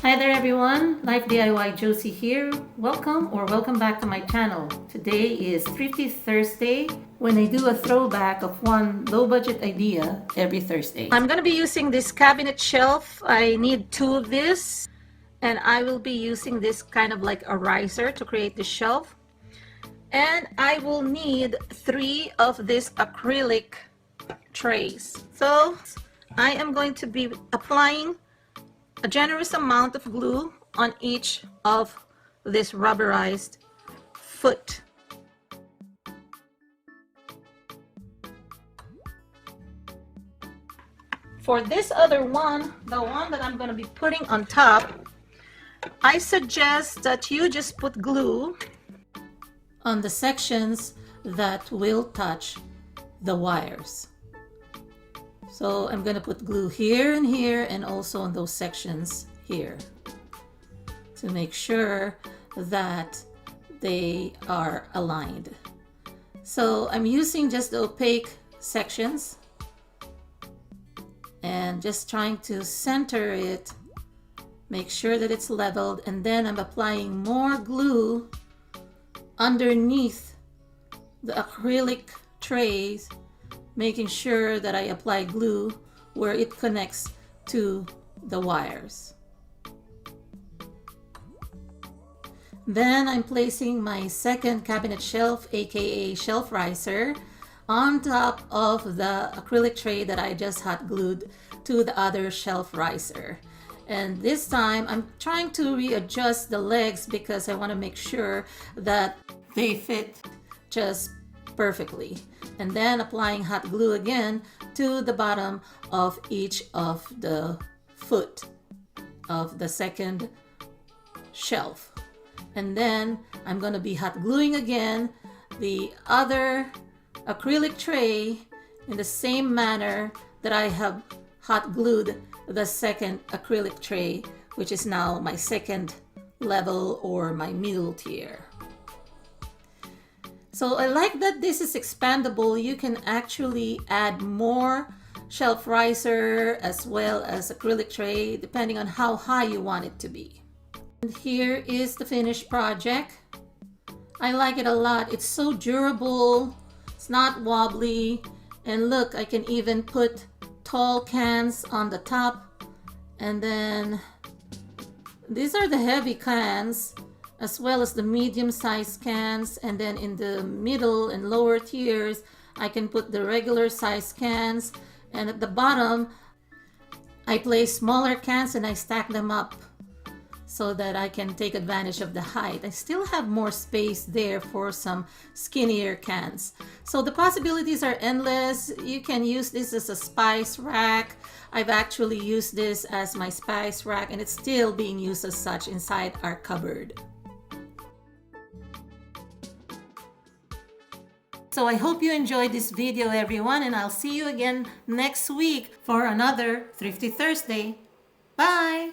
Hi there everyone, LifeDIYJosie here. Welcome back to my channel. Today is Thrifty Thursday when I do a throwback of one low budget idea every Thursday. I'm going to be using this cabinet shelf. I need two of this, and I will be using this kind of like a riser to create the shelf. And I will need 3 of these acrylic trays. So I am going to be applying a generous amount of glue on each of this rubberized foot. For this other one, the one that I'm going to be putting on top, I suggest that you just put glue on the sections that will touch the wires. So I'm going to put glue here and here and also on those sections here to make sure that they are aligned. So I'm using just the opaque sections and just trying to center it, make sure that it's leveled, and then I'm applying more glue underneath the acrylic trays, making sure that I apply glue where it connects to the wires. Then I'm placing my second cabinet shelf, aka shelf riser, on top of the acrylic tray that I just hot glued to the other shelf riser. And this time I'm trying to readjust the legs because I want to make sure that they fit just perfectly, and then applying hot glue again to the bottom of each of the foot of the second shelf. And then I'm going to be hot gluing again the other acrylic tray in the same manner that I have hot glued the second acrylic tray, which is now my second level or my middle tier. So I like that this is expandable. You can actually add more shelf riser as well as acrylic tray depending on how high you want it to be. And here is the finished project. I like it a lot. It's so durable. It's not wobbly. And look, I can even put tall cans on the top. And then these are the heavy cans, as well as the medium-sized cans, and then in the middle and lower tiers I can put the regular size cans, and at the bottom I place smaller cans and I stack them up so that I can take advantage of the height. I still have more space there for some skinnier cans. So the possibilities are endless. You can use this as a spice rack. I've actually used this as my spice rack, and it's still being used as such inside our cupboard. So I hope you enjoyed this video everyone, and I'll see you again next week for another Thrifty Thursday. Bye!